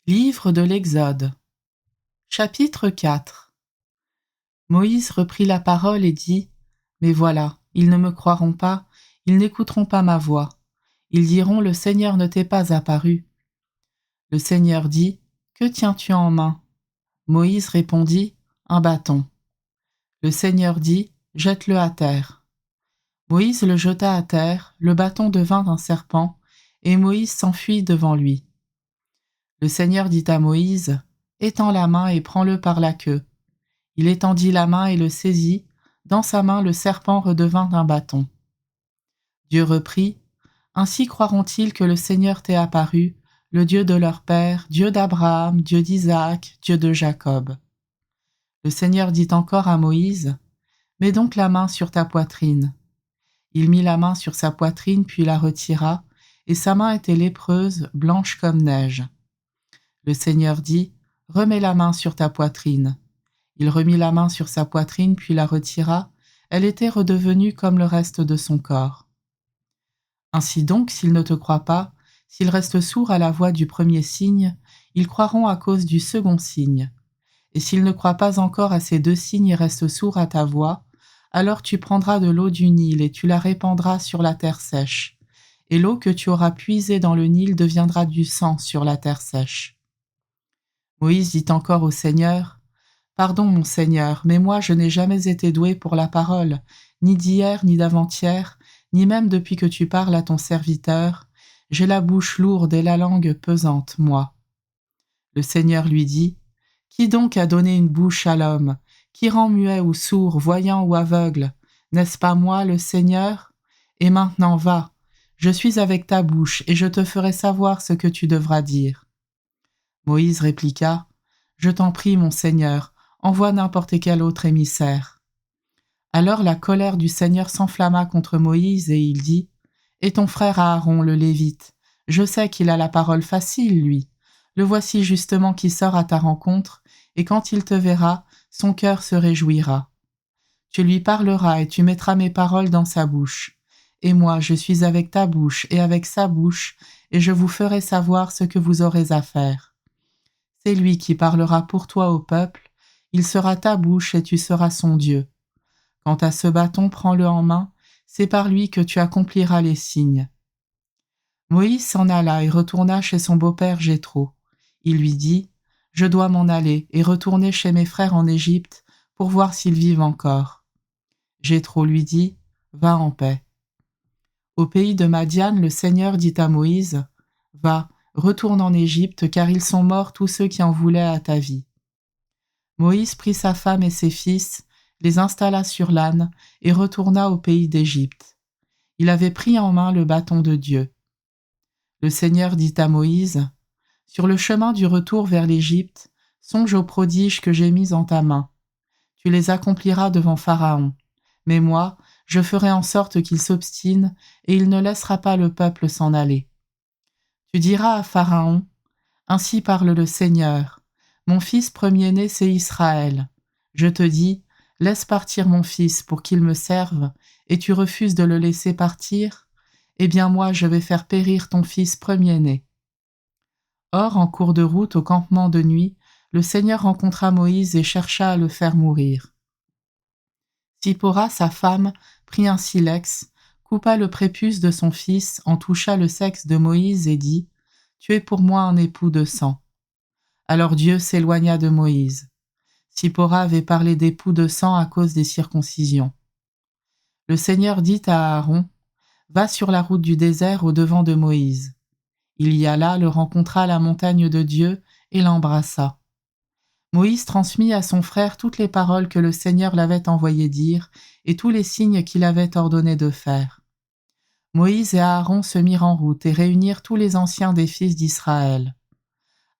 Livre de l'Exode. Chapitre 4. Moïse reprit la parole et dit : Mais voilà, ils ne me croiront pas, ils n'écouteront pas ma voix. Ils diront : Le Seigneur ne t'est pas apparu. Le Seigneur dit : Que tiens-tu en main ? Moïse répondit : Un bâton. Le Seigneur dit : Jette-le à terre. Moïse le jeta à terre, le bâton devint un serpent, et Moïse s'enfuit devant lui. Le Seigneur dit à Moïse : Étends la main et prends-le par la queue. Il étendit la main et le saisit. Dans sa main, le serpent redevint un bâton. Dieu reprit : Ainsi croiront-ils que le Seigneur t'est apparu, le Dieu de leur père, Dieu d'Abraham, Dieu d'Isaac, Dieu de Jacob. Le Seigneur dit encore à Moïse : Mets donc la main sur ta poitrine. Il mit la main sur sa poitrine, puis la retira, et sa main était lépreuse, blanche comme neige. Le Seigneur dit : Remets la main sur ta poitrine. Il remit la main sur sa poitrine, puis la retira. Elle était redevenue comme le reste de son corps. Ainsi donc, s'ils ne te croient pas, s'ils restent sourds à la voix du premier signe, ils croiront à cause du second signe. Et s'ils ne croient pas encore à ces deux signes et restent sourds à ta voix, alors tu prendras de l'eau du Nil et tu la répandras sur la terre sèche. Et l'eau que tu auras puisée dans le Nil deviendra du sang sur la terre sèche. Moïse dit encore au Seigneur : Pardon, mon Seigneur, mais moi je n'ai jamais été doué pour la parole, ni d'hier, ni d'avant-hier, ni même depuis que tu parles à ton serviteur. J'ai la bouche lourde et la langue pesante, moi. Le Seigneur lui dit : Qui donc a donné une bouche à l'homme ? Qui rend muet ou sourd, voyant ou aveugle ? N'est-ce pas moi, le Seigneur ? Et maintenant va, je suis avec ta bouche, et je te ferai savoir ce que tu devras dire. Moïse répliqua : Je t'en prie, mon Seigneur, envoie n'importe quel autre émissaire. Alors la colère du Seigneur s'enflamma contre Moïse et il dit : Et ton frère Aaron, le Lévite, je sais qu'il a la parole facile, lui. Le voici justement qui sort à ta rencontre, et quand il te verra, son cœur se réjouira. Tu lui parleras et tu mettras mes paroles dans sa bouche. Et moi, je suis avec ta bouche et avec sa bouche, et je vous ferai savoir ce que vous aurez à faire. C'est lui qui parlera pour toi au peuple, il sera ta bouche et tu seras son Dieu. Quant à ce bâton, prends-le en main, c'est par lui que tu accompliras les signes. Moïse s'en alla et retourna chez son beau-père Jéthro. Il lui dit : Je dois m'en aller et retourner chez mes frères en Égypte pour voir s'ils vivent encore. Jéthro lui dit : Va en paix. Au pays de Madian, le Seigneur dit à Moïse : Va, retourne en Égypte, car ils sont morts tous ceux qui en voulaient à ta vie. Moïse prit sa femme et ses fils, les installa sur l'âne et retourna au pays d'Égypte. Il avait pris en main le bâton de Dieu. Le Seigneur dit à Moïse : Sur le chemin du retour vers l'Égypte, songe aux prodiges que j'ai mis en ta main. Tu les accompliras devant Pharaon. Mais moi, je ferai en sorte qu'il s'obstine et il ne laissera pas le peuple s'en aller. Tu diras à Pharaon : Ainsi parle le Seigneur. Mon fils premier-né, c'est Israël. Je te dis : Laisse partir mon fils pour qu'il me serve, et tu refuses de le laisser partir ? Eh bien moi, je vais faire périr ton fils premier-né. Or, en cours de route au campement de nuit, le Seigneur rencontra Moïse et chercha à le faire mourir. Tsipora, sa femme, prit un silex, coupa le prépuce de son fils, en toucha le sexe de Moïse et dit : Tu es pour moi un époux de sang. Alors Dieu s'éloigna de Moïse. Tsipora avait parlé d'époux de sang à cause des circoncisions. Le Seigneur dit à Aaron : Va sur la route du désert au-devant de Moïse. Il y alla, le rencontra à la montagne de Dieu et l'embrassa. Moïse transmit à son frère toutes les paroles que le Seigneur l'avait envoyé dire et tous les signes qu'il avait ordonné de faire. Moïse et Aaron se mirent en route et réunirent tous les anciens des fils d'Israël.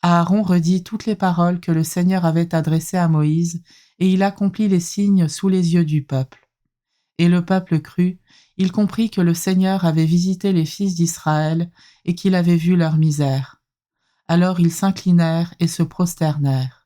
Aaron redit toutes les paroles que le Seigneur avait adressées à Moïse, et il accomplit les signes sous les yeux du peuple. Et le peuple crut, il comprit que le Seigneur avait visité les fils d'Israël et qu'il avait vu leur misère. Alors ils s'inclinèrent et se prosternèrent.